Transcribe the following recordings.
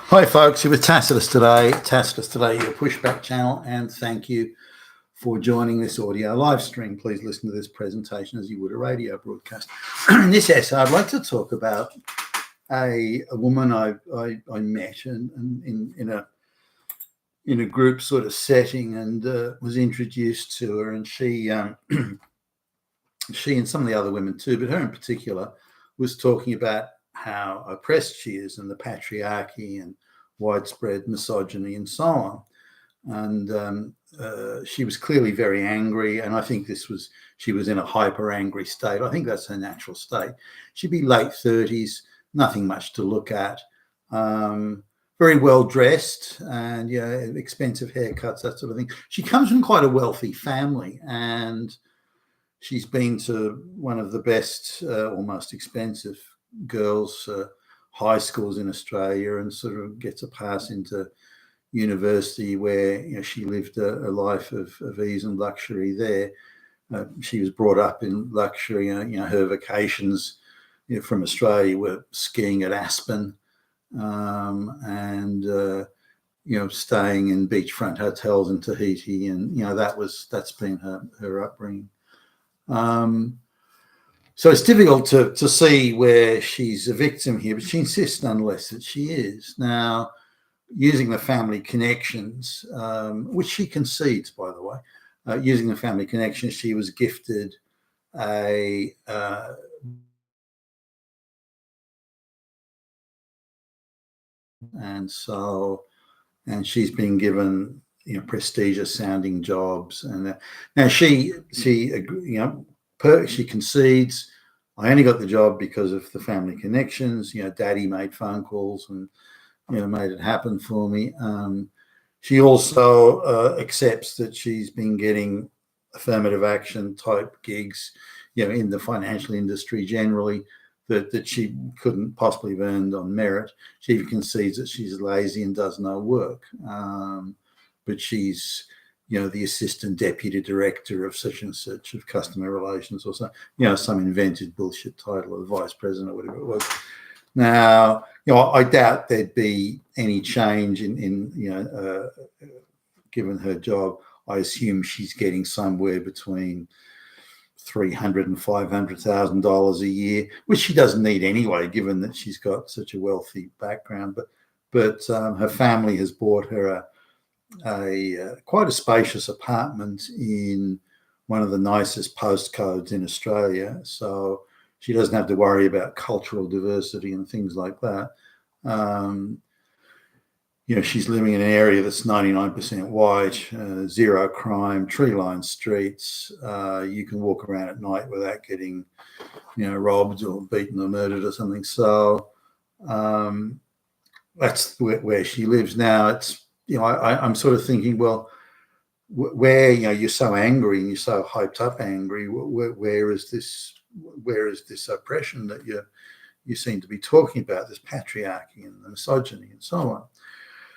Hi folks, you're with Tacitus today, your pushback channel, and thank you for joining this audio live stream. Please listen to this presentation as you would a radio broadcast. In this essay, I'd like to talk about a woman I met in a group sort of setting, and was introduced to her, and she and some of the other women too, but her in particular, was talking about how oppressed she is and the patriarchy and widespread misogyny and so on. And she was clearly very angry, and I think she was in a hyper angry state. I think that's her natural state. She'd be late 30s, nothing much to look at, very well dressed, and expensive haircuts, that sort of thing. She comes from quite a wealthy family, and she's been to one of the best or most expensive girls' high schools in Australia, and sort of gets a pass into university where she lived a life of ease and luxury there. She was brought up in luxury. Her vacations from Australia were skiing at Aspen, and staying in beachfront hotels in Tahiti, and that's been her upbringing. So it's difficult to see where she's a victim here, but she insists nonetheless that she is. Now, using the family connections, which she concedes, by the way, using the family connections, she was gifted and she's been given prestigious sounding jobs, and now she concedes, I only got the job because of the family connections. Daddy made phone calls and made it happen for me. She also accepts that she's been getting affirmative action type gigs, in the financial industry generally, that she couldn't possibly have earned on merit. She even concedes that she's lazy and does no work, but she's the assistant deputy director of such and such of customer relations, or some some invented bullshit title of vice president or whatever it was. Now, I doubt there'd be any change in given her job. I assume she's getting somewhere between $300,000 and $500,000 a year, which she doesn't need anyway, given that she's got such a wealthy background. But her family has bought her quite a spacious apartment in one of the nicest postcodes in Australia, so she doesn't have to worry about cultural diversity and things like that. She's living in an area that's 99% white, zero crime, tree-lined streets. You can walk around at night without getting, robbed or beaten or murdered or something. So that's where she lives now. It's I'm sort of thinking, well, where you're so angry and you're so hyped up angry, where is this oppression that you seem to be talking about, this patriarchy and the misogyny and so on?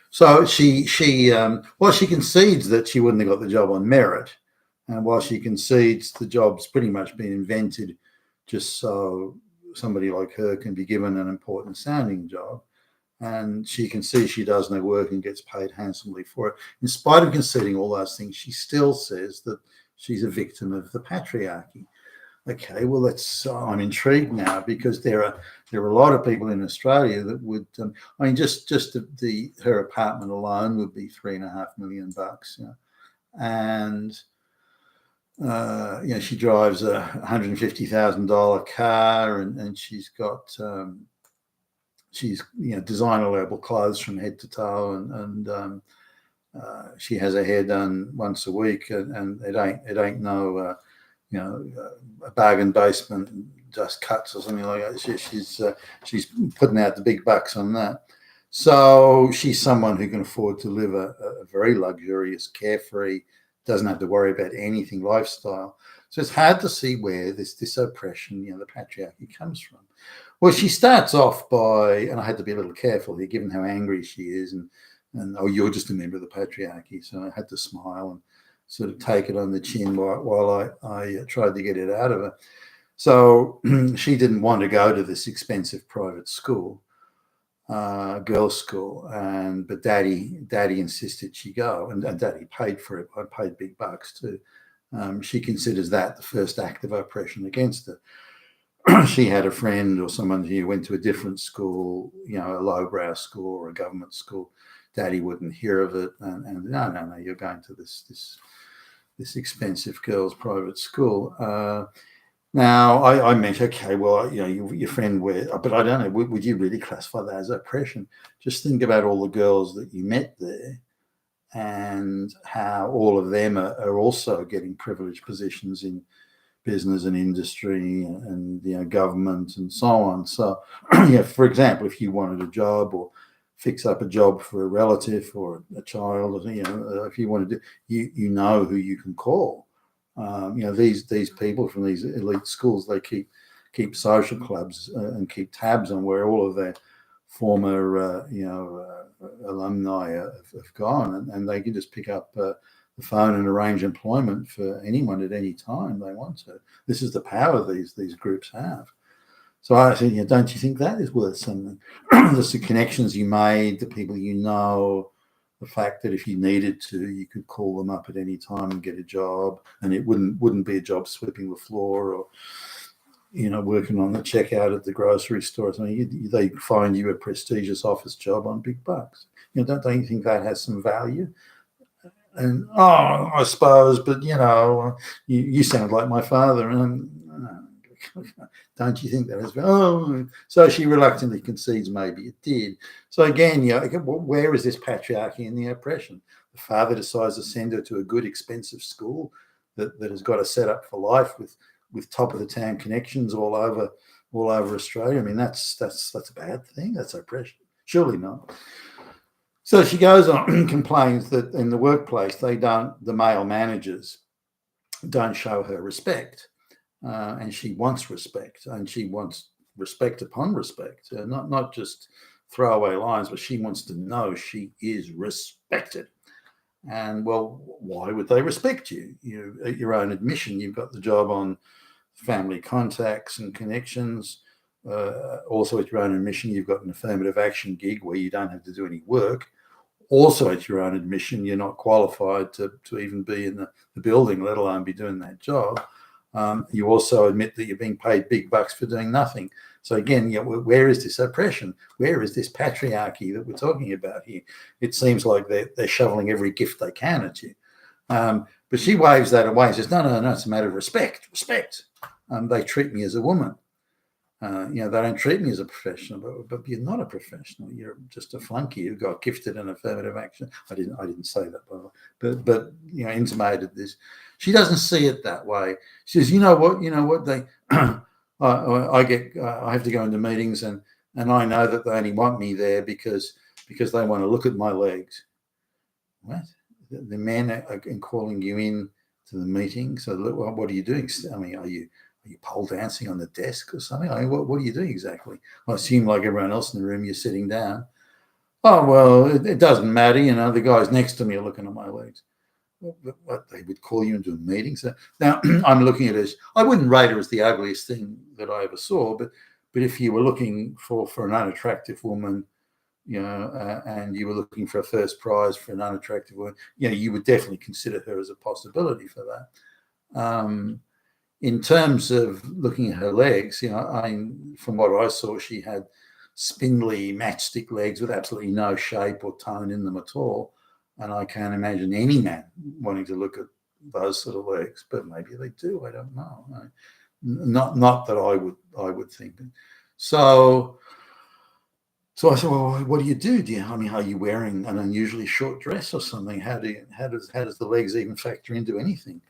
So she concedes that she wouldn't have got the job on merit, and while she concedes the job's pretty much been invented just so somebody like her can be given an important sounding job, and she can see she does no work and gets paid handsomely for it. In spite of conceding all those things, she still says that she's a victim of the patriarchy. Okay, well, I'm intrigued now, because there are a lot of people in Australia that would, just her apartment alone would be $3.5 million, and she drives a $150,000 car, and she's got designer level clothes from head to toe, and she has her hair done once a week, and it ain't no a bargain basement just cuts or something like that. She's putting out the big bucks on that. So she's someone who can afford to live a very luxurious, carefree, doesn't have to worry about anything lifestyle. So it's hard to see where this oppression, the patriarchy, comes from. Well, she starts off by, and I had to be a little careful here, given how angry she is, and you're just a member of the patriarchy. So I had to smile and sort of take it on the chin while I tried to get it out of her. So she didn't want to go to this expensive private school. girls' school, but daddy insisted she go, and daddy paid for it. I paid big bucks too. She considers that the first act of oppression against her. She had a friend or someone who went to a different school, a lowbrow school or a government school. Daddy wouldn't hear of it, and no, you're going to this expensive girls' private school. Now I mentioned, okay, well, your friend but I don't know, would you really classify that as oppression? Just think about all the girls that you met there, and how all of them are also getting privileged positions in business and industry and government and so on. So, for example, if you wanted a job or fix up a job for a relative or a child, if you wanted to, you know who you can call. These people from these elite schools, they keep social clubs and keep tabs on where all of their former alumni have gone, and they can just pick up the phone and arrange employment for anyone at any time they want to. This is the power these groups have. So I think, don't you think that is worth something? Just the connections you made, the people you know, the fact that if you needed to, you could call them up at any time and get a job, and it wouldn't be a job sweeping the floor or working on the checkout at the grocery store. I mean, they find you a prestigious office job on big bucks. Don't you think that has some value? And I suppose, but you sound like my father, and don't you think that has? So she reluctantly concedes maybe it did. So again, where is this patriarchy and the oppression? The father decides to send her to a good, expensive school that has got a set up for life with top of the town connections all over Australia. I mean, that's a bad thing. That's oppression. Surely not. So she goes on and complains that in the workplace, the male managers don't show her respect. And she wants respect, and she wants respect upon respect, not just throwaway lines, but she wants to know she is respected. And well, why would they respect you? At your own admission, you've got the job on family contacts and connections. Also, at your own admission, you've got an affirmative action gig where you don't have to do any work. Also, at your own admission, you're not qualified to even be in the building, let alone be doing that job. You also admit that you're being paid big bucks for doing nothing. So again, where is this oppression? Where is this patriarchy that we're talking about here? It seems like they're shoveling every gift they can at you. But she waves that away and says, no, it's a matter of respect. They treat me as a woman. They don't treat me as a professional, but you're not a professional. You're just a flunky who got gifted an affirmative action. I didn't say that, by the way, but intimated this. She doesn't see it that way. She says, you know what they, I have to go into meetings and I know that they only want me there because they want to look at my legs. What? The men are calling you in to the meeting. So what are you doing? I mean, are you pole dancing on the desk or something? I mean, what are you doing exactly? I assume like everyone else in the room, you're sitting down. Oh, well, it doesn't matter. The guys next to me are looking at my legs. What, they would call you into a meeting? So now I'm looking at it as, I wouldn't rate her as the ugliest thing that I ever saw, but if you were looking for an unattractive woman, and you were looking for a first prize for an unattractive woman, you would definitely consider her as a possibility for that. In terms of looking at her legs, from what I saw, she had spindly matchstick legs with absolutely no shape or tone in them at all. And I can't imagine any man wanting to look at those sort of legs, but maybe they do. I don't know. Not that I would think. So I said, well, what do you do? Are you wearing an unusually short dress or something? How does the legs even factor into anything?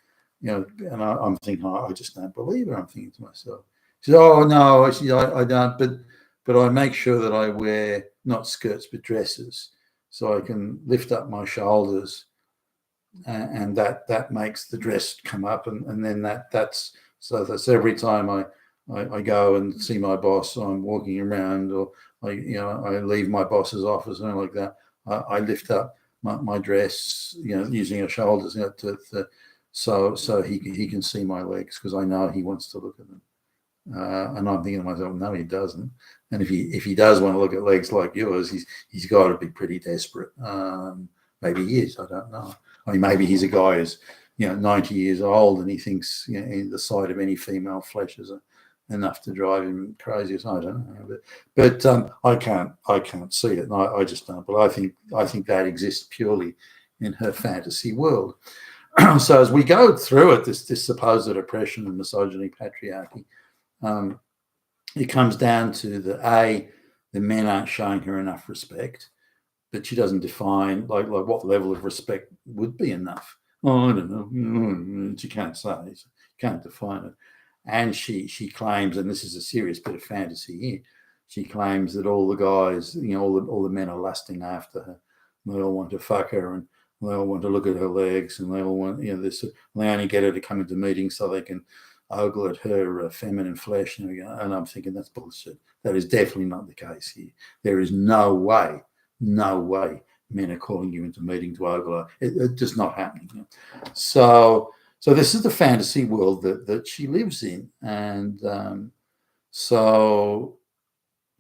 And I'm thinking, I just don't believe it. I'm thinking to myself, she said, oh no, I don't, but I make sure that I wear not skirts but dresses, so I can lift up my shoulders, and that makes the dress come up, and then that's every time I go and see my boss, I'm walking around, or I leave my boss's office and like that, I lift up my dress, using her shoulders, so he can see my legs, because I know he wants to look at them. And I'm thinking to myself, no, he doesn't. And if he does want to look at legs like yours, he's got to be pretty desperate. Maybe he is. I don't know. I mean, maybe he's a guy who's 90 years old and he thinks the sight of any female flesh is enough to drive him crazy. I don't know, but I can't see it. And I just don't. But I think that exists purely in her fantasy world. So as we go through it, this supposed oppression and misogyny, patriarchy, it comes down to the men aren't showing her enough respect, but she doesn't define like what level of respect would be enough. Oh, I don't know. She can't say. She can't define it. And she claims, and this is a serious bit of fantasy here, she claims that all the guys, all the men are lusting after her. They all want to fuck her, and they all want to look at her legs, and they all want, this. They only get her to come into meetings so they can ogle at her feminine flesh. And I'm thinking that's bullshit. That is definitely not the case here. There is no way men are calling you into meeting to ogle her. It's just not happening. So this is the fantasy world that she lives in, and so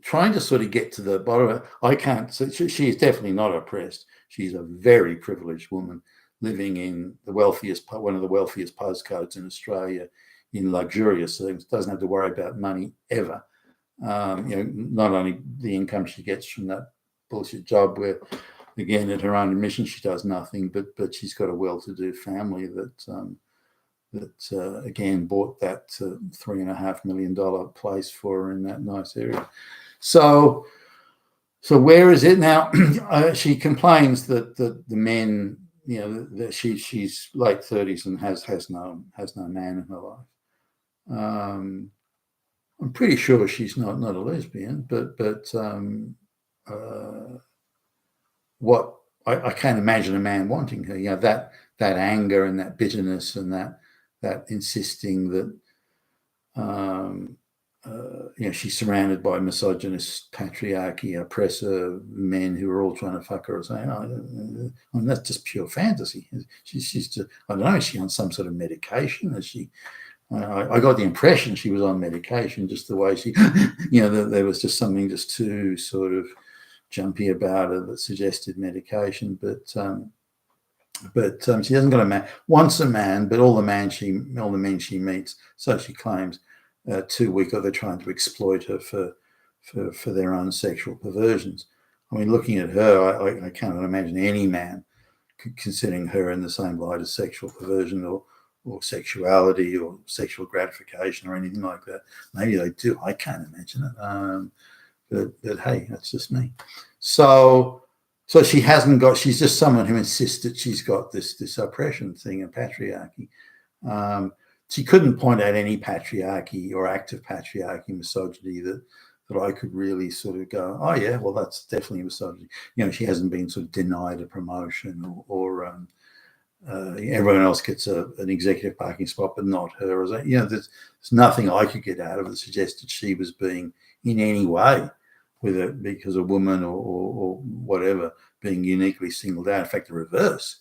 trying to sort of get to the bottom of it, I can't. So she is definitely not oppressed. She's a very privileged woman living in one of the wealthiest postcodes in Australia, in luxurious things. Doesn't have to worry about money ever. Not only the income she gets from that bullshit job where, again, at her own admission, she does nothing, but she's got a well-to-do family that again bought that $3.5 million place for her in that nice area. So where is it now? She complains that the men, that she's late 30s and has no man in her life. I'm pretty sure she's not a lesbian, but what I can't imagine a man wanting her. That anger and that bitterness and that insisting that she's surrounded by misogynist patriarchy, oppressor men who are all trying to fuck her, saying, that's just pure fantasy. She's just, I don't know, is she on some sort of medication? Is she? I got the impression she was on medication, just the way she, that there was just something just too sort of jumpy about her that suggested medication. But she hasn't got a man. Wants a man, but all the men she meets, so she claims, too weak, or they're trying to exploit her for their own sexual perversions. I mean, looking at her, I cannot imagine any man considering her in the same light as sexual perversion or sexuality or sexual gratification or anything like that. Maybe they do. I can't imagine it. But hey, that's just me. So she hasn't got. She's just someone who insists that she's got this oppression thing, a patriarchy. She couldn't point out any patriarchy or active patriarchy, misogyny that I could really sort of go, oh yeah, well that's definitely misogyny. She hasn't been sort of denied a promotion or everyone else gets an executive parking spot, but not her. There's nothing I could get out of it that suggested she was being in any way, whether because a woman or whatever, being uniquely singled out. In fact, the reverse.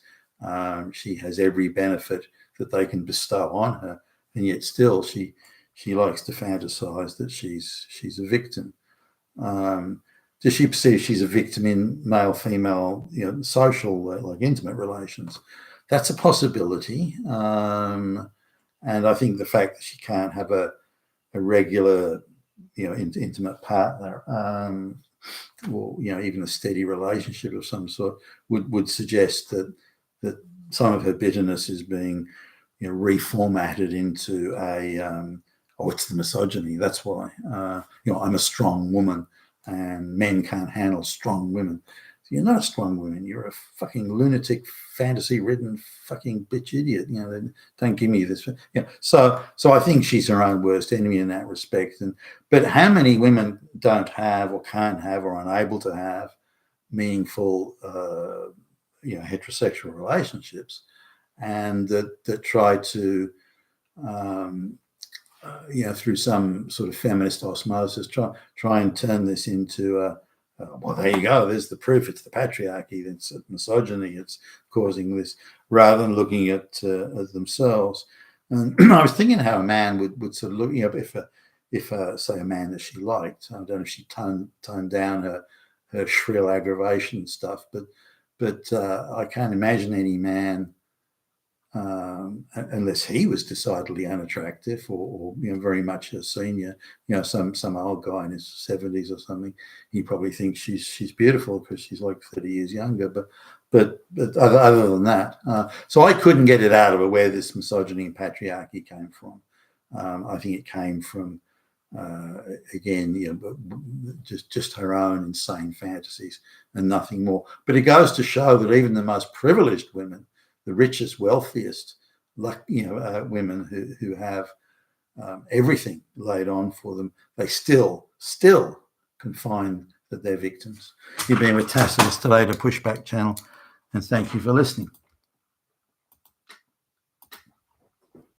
She has every benefit that they can bestow on her, and yet still she likes to fantasize that she's a victim. Does she perceive she's a victim in male-female, social, like intimate relations? That's a possibility, and I think the fact that she can't have a regular, intimate partner, or even a steady relationship of some sort would suggest that some of her bitterness is being reformatted into it's the misogyny. That's why I'm a strong woman and men can't handle strong women. You're not a strong woman. You're a fucking lunatic, fantasy-ridden fucking bitch idiot. Don't give me this. So I think she's her own worst enemy in that respect. But how many women don't have or can't have or unable to have meaningful, heterosexual relationships, and that try to, through some sort of feminist osmosis, try and turn this into well, there you go. There's the proof. It's the patriarchy. It's misogyny. It's causing this, rather than looking at themselves. And I was thinking how a man would sort of look. if say a man that she liked, I don't know if she toned down her shrill aggravation stuff, but I can't imagine any man, unless he was decidedly unattractive or very much a senior, some old guy in his 70s or something. He probably thinks she's beautiful because she's like 30 years younger. But other than that, so I couldn't get it out of her where this misogyny and patriarchy came from. I think it came from again, just her own insane fantasies and nothing more. But it goes to show that even the most privileged women, the richest, wealthiest, women who have everything laid on for them, they still can find that they're victims. You've been with Tacitus today, the Pushback channel, and thank you for listening.